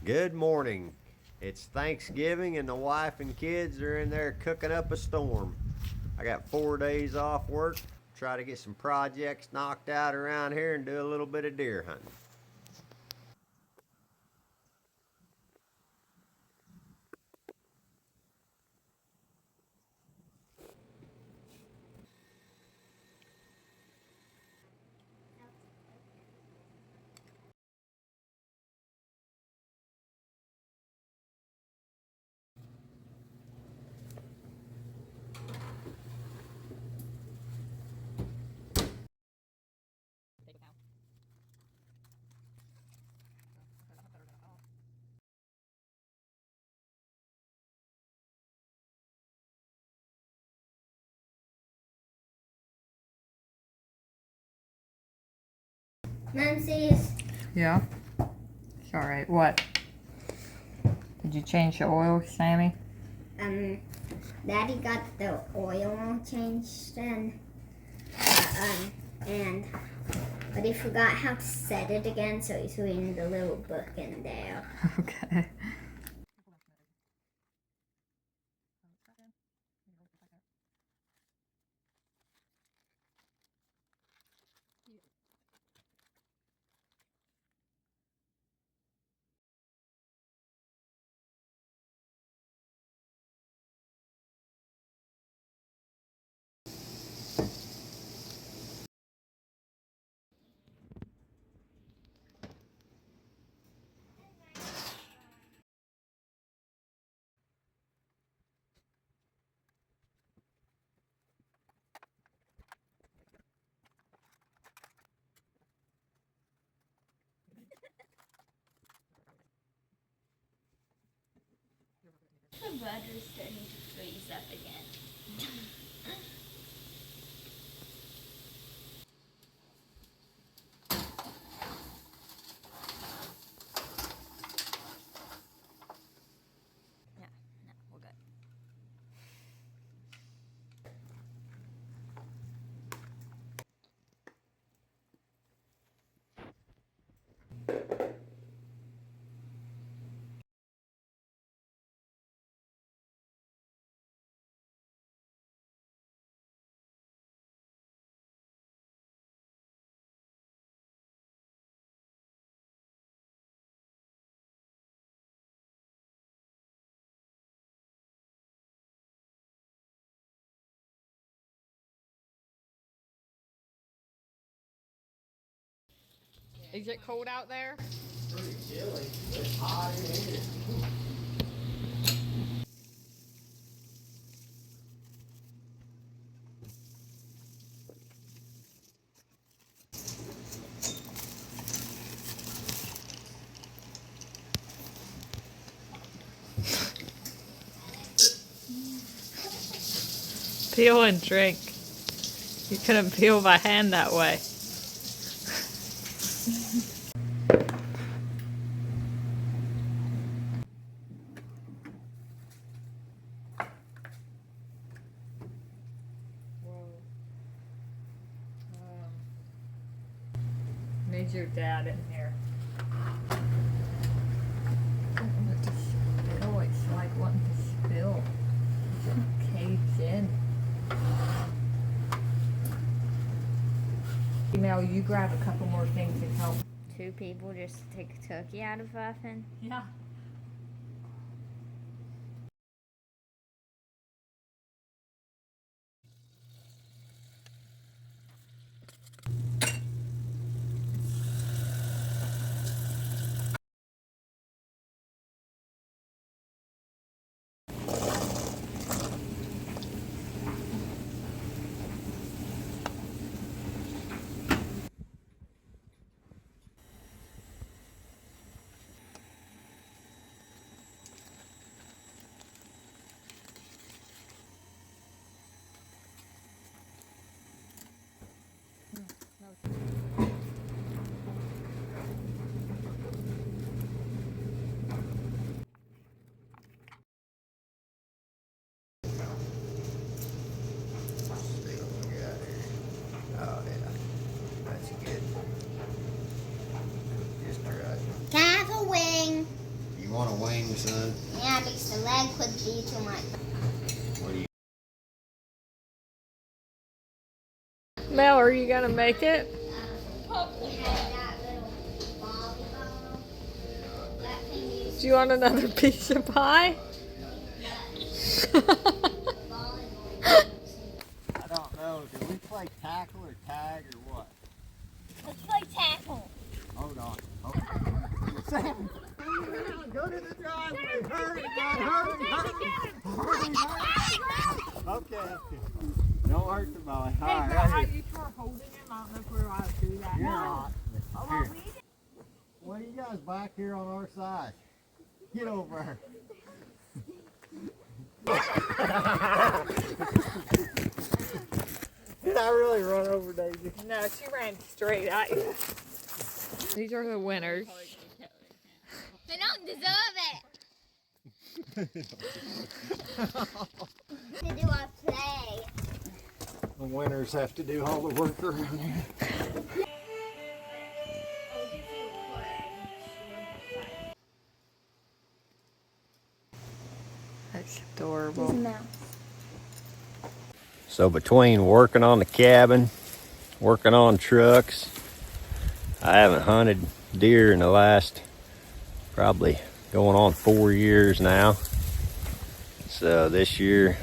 Good morning. It's Thanksgiving and the wife and kids are in there cooking up a storm. I got 4 days off work, try to get some projects knocked out around here and do a little bit of deer hunting. Nancy's. Yeah? It's alright. What? Did you change the oil, Sammy? Daddy got the oil changed and but he forgot how to set it again, so he's reading the little book in there. Okay. The butter's starting to freeze up again. Yeah, no, we're good. Is it cold out there? Pretty chilly. It's hot in here. Peel and drink. You couldn't peel by hand that way. Need your dad in here. Oh, it's like wanting to spill. Caved in. Mel, you grab a couple more things and help. Two people just take a turkey out of the oven. Yeah. your son? Yeah, because the leg would be too much. What do you? Mel, are you gonna make it? We had that little volleyball. That thing used Do you want another piece of pie? volleyball. I don't know. Do we play tackle or tag or what? Let's play tackle. Hold on. Sam, go to the driveway. Hurry, hurry. Okay. Don't hurt the boy. All right, right here. you were holding him. I don't know if we're allowed to do that. You're not. Here. What are you guys back here on our side? Get over here. Did I really run over Daisy? No, she ran straight at you. These are the winners. They don't deserve it. To do our play. The winners have to do all the work around here. That's adorable. Mouse. So between working on the cabin, working on trucks, I haven't hunted deer in the last probably going on 4 years now. So this year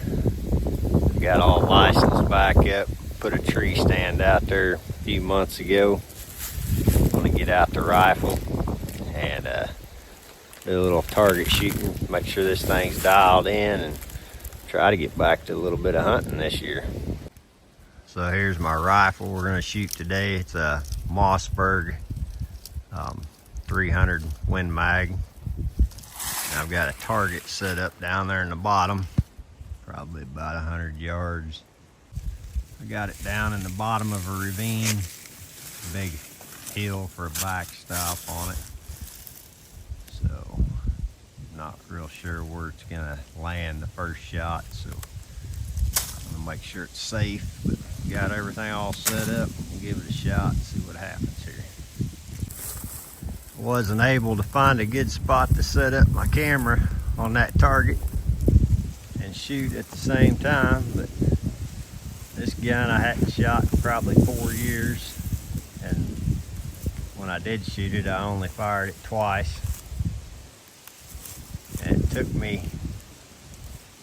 got all licensed back up, put a tree stand out there a few months ago. I'm gonna get out the rifle and do a little target shooting, make sure this thing's dialed in, and try to get back to a little bit of hunting this year. So here's my rifle we're gonna shoot today. It's a Mossberg 300 Win Mag. And I've got a target set up down there in the bottom, probably about 100 yards. I got it down in the bottom of a ravine, big hill for a backstop on it. So not real sure where it's gonna land the first shot, so I'm gonna make sure it's safe, but got everything all set up. We'll give it a shot and see what happens here. Wasn't able to find a good spot to set up my camera on that target and shoot at the same time, but this gun I hadn't shot in probably 4 years, and when I did shoot it I only fired it twice. And it took me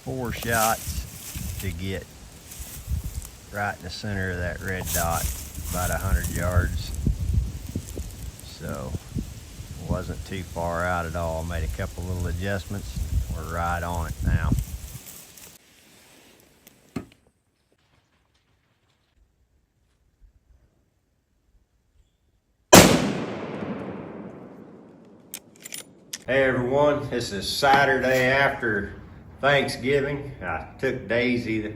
4 shots to get right in the center of that red dot, about 100 yards. So it wasn't too far out at all. Made a couple little adjustments. We're right on it now. Hey everyone, this is Saturday after Thanksgiving. I took Daisy,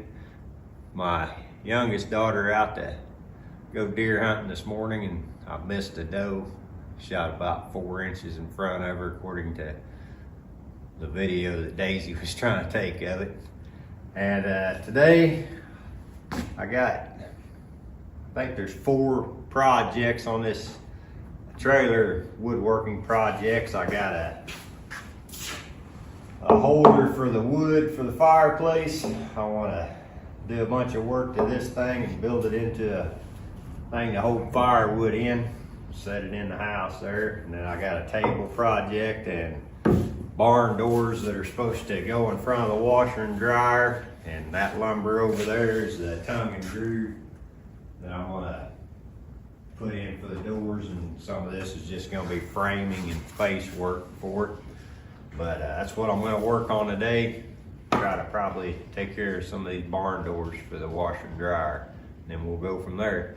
my youngest daughter, out to go deer hunting this morning, and I missed a doe. Shot about 4 inches in front of her, according to the video that Daisy was trying to take of it. And today I think there's 4 projects on this trailer, woodworking projects. I got a holder for the wood for the fireplace. I want to do a bunch of work to this thing and build it into a thing to hold firewood in, set it in the house there. And then I got a table project and barn doors that are supposed to go in front of the washer and dryer, and that lumber over there is the tongue and groove that I want to put in for the doors, and some of this is just going to be framing and face work for it. But that's what I'm going to work on today. Try to probably take care of some of these barn doors for the washer and dryer, and then we'll go from there.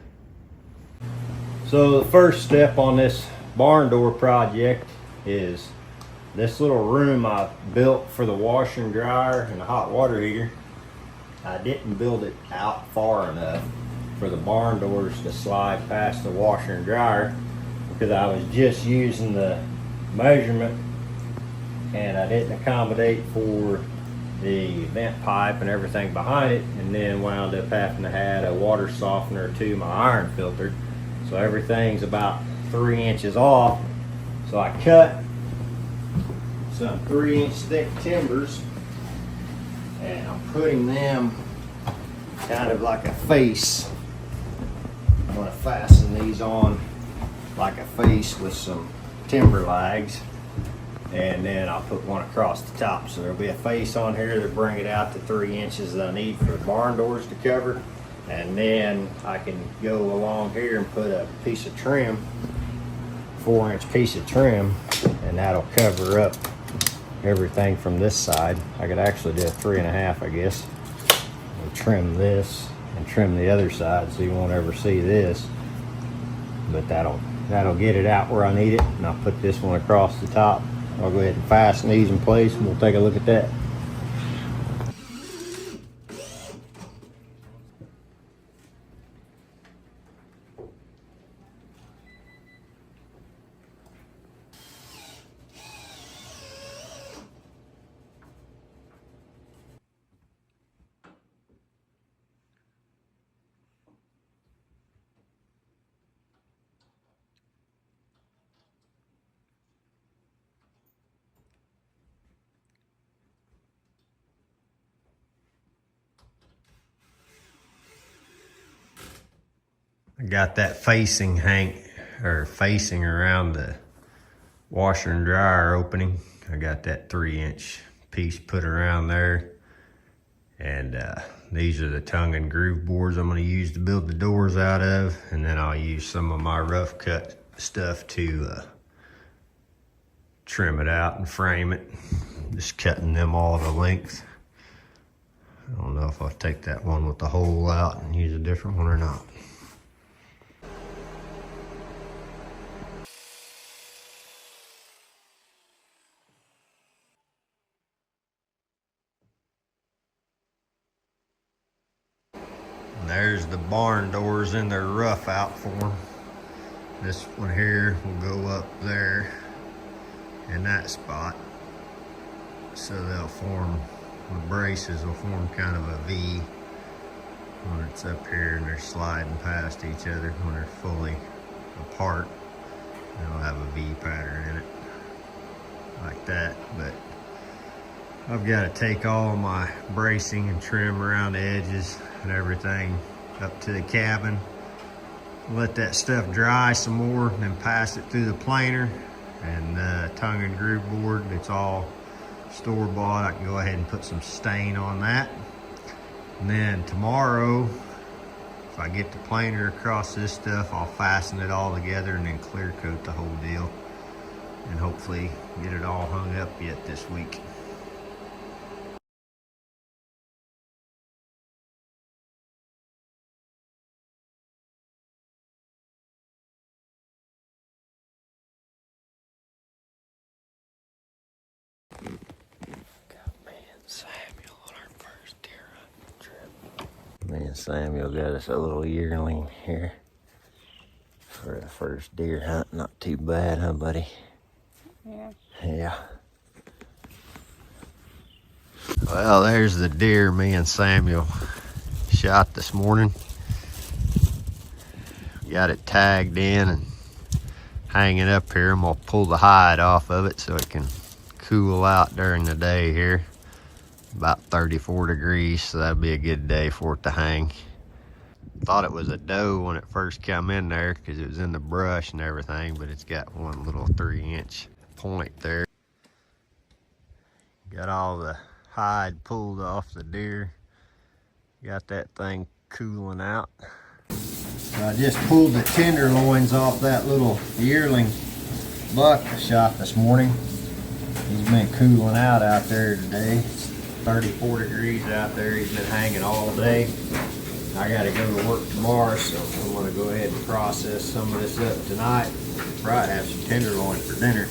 So the first step on this barn door project is this little room I built for the washer and dryer and the hot water heater. I didn't build it out far enough for the barn doors to slide past the washer and dryer, because I was just using the measurement and I didn't accommodate for the vent pipe and everything behind it, and then wound up having to add a water softener to my iron filter. So everything's about 3 inches off. So I cut some 3-inch thick timbers, and I'm putting them kind of like a face. I'm going to fasten these on like a face with some timber lags, and then I'll put one across the top. So there'll be a face on here to bring it out to 3 inches that I need for the barn doors to cover, and then I can go along here and put a piece of trim, 4-inch piece of trim, and that'll cover up everything from this side. I could actually do a 3.5, I guess, and trim this and trim the other side so you won't ever see this, but that'll get it out where I need it. And I'll put this one across the top. I'll go ahead and fasten these in place, and we'll take a look at that. I got that facing around the washer and dryer opening. I got that 3-inch piece put around there, and these are the tongue and groove boards I'm going to use to build the doors out of, and then I'll use some of my rough cut stuff to trim it out and frame it. Just cutting them all to length. I don't know if I'll take that one with the hole out and use a different one or not. There's the barn doors in their rough out form. This one here will go up there in that spot. So they'll form, the braces will form kind of a V when it's up here and they're sliding past each other. When they're fully apart, they'll have a V pattern in it, like that. But I've got to take all my bracing and trim around the edges and everything up to the cabin. Let that stuff dry some more, and then pass it through the planer and tongue and groove board. It's all store-bought. I can go ahead and put some stain on that. And then tomorrow, if I get the planer across this stuff, I'll fasten it all together and then clear coat the whole deal, and hopefully get it all hung up yet this week. Samuel on our first deer hunting trip. Me and Samuel got us a little yearling here for the first deer hunt. Not too bad, huh, buddy? Yeah. Yeah. Well, there's the deer me and Samuel shot this morning. Got it tagged in and hanging up here. I'm gonna pull the hide off of it so it can cool out during the day here. About 34 degrees, so that'd be a good day for it to hang. Thought it was a doe when it first come in there because it was in the brush and everything, but it's got one little 3-inch point there. Got all the hide pulled off the deer. Got that thing cooling out. So I just pulled the tenderloins off that little yearling buck I shot this morning. He's been cooling out there today. It's 34 degrees out there. He's been hanging all day. I gotta go to work tomorrow, so I'm gonna go ahead and process some of this up tonight. Probably have some tenderloin for dinner.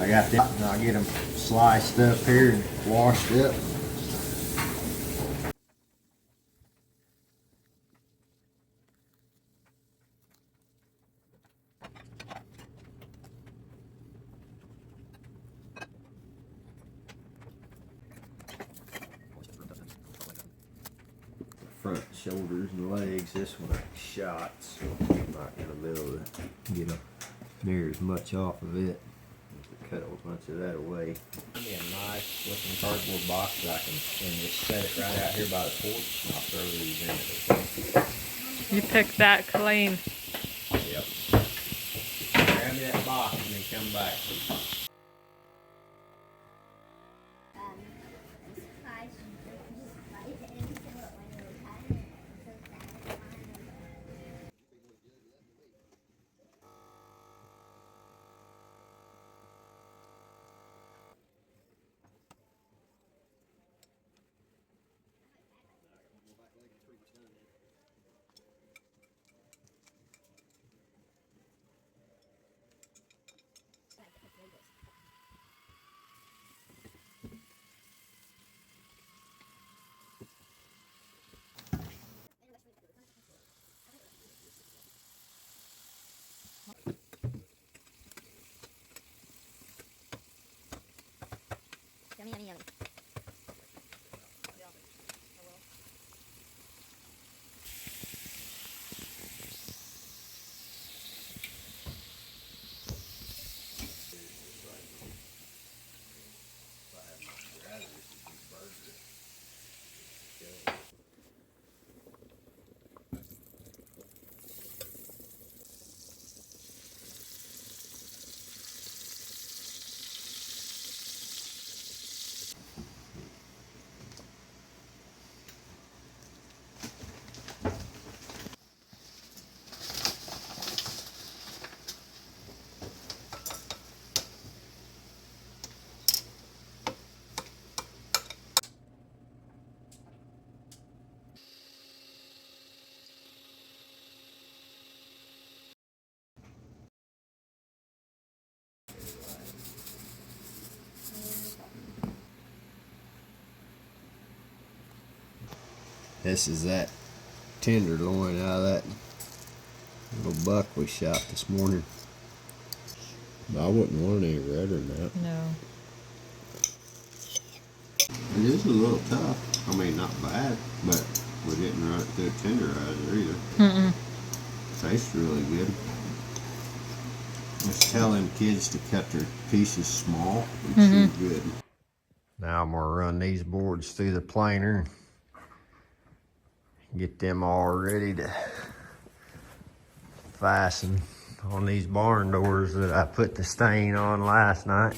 I got them, and I'll get them sliced up here and washed up. Front shoulders and legs, this one I shot, so I'm not gonna be able to get near as much off of it as the cut a bunch of that away. Give me a nice looking cardboard box that I can and just set it right out here by the porch, and I'll throw these in it. You picked that clean. Yep. Grab me that box and then come back. Yummy, yummy, yummy. This is that tenderloin out of that little buck we shot this morning. I wouldn't want any redder than that. No. It is a little tough. I mean, not bad, but we didn't run it through a tenderizer either. Mm-mm. Tastes really good. Just telling kids to cut their pieces small and chew good. Now I'm gonna run these boards through the planer. Get them all ready to fasten on these barn doors that I put the stain on last night.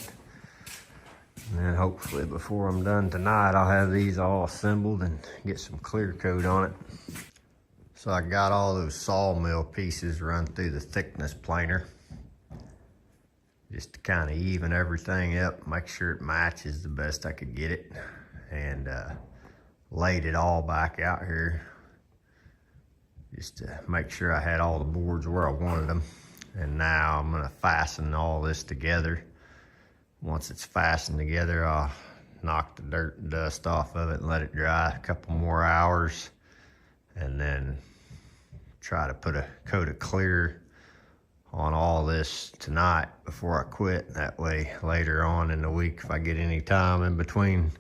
And then hopefully before I'm done tonight, I'll have these all assembled and get some clear coat on it. So I got all those sawmill pieces run through the thickness planer, just to kind of even everything up, make sure it matches the best I could get it, and laid it all back out here just to make sure I had all the boards where I wanted them. And now I'm gonna fasten all this together. Once it's fastened together, I'll knock the dirt and dust off of it and let it dry a couple more hours, and then try to put a coat of clear on all this tonight before I quit. That way later on in the week, if I get any time in between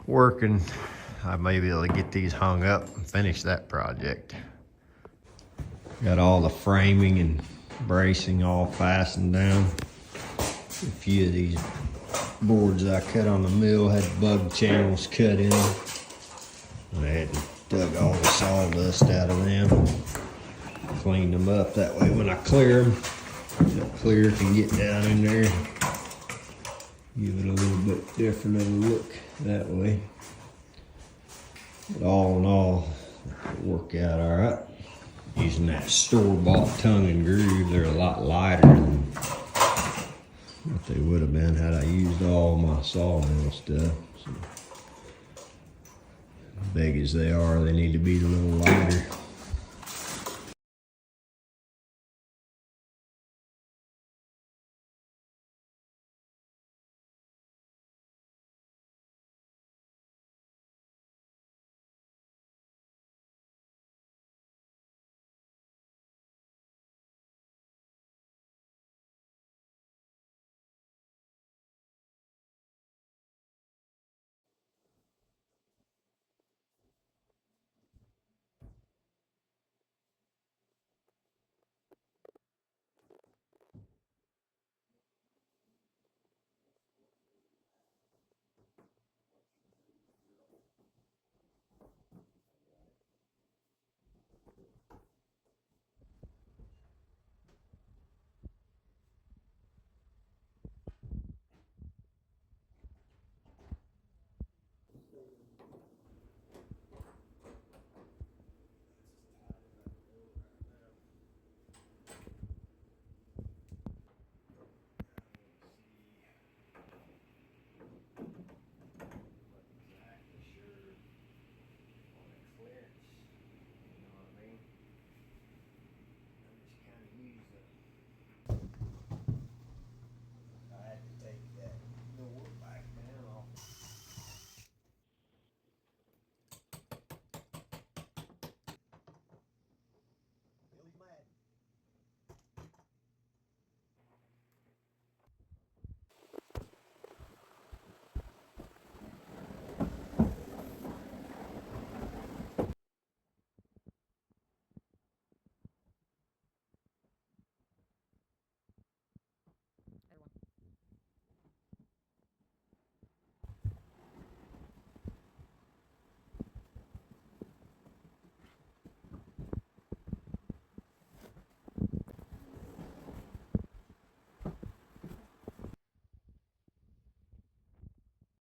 working, I may be able to get these hung up and finish that project. Got all the framing and bracing all fastened down. A few of these boards I cut on the mill had bug channels cut in them. I had dug all the sawdust out of them, cleaned them up. That way when I clear them, the clear can get down in there, give it a little bit different of a look that way. But all in all, it'll work out all right. Using that store-bought tongue and groove, they're a lot lighter than what they would have been had I used all my sawmill stuff. So, big as they are, they need to be a little lighter.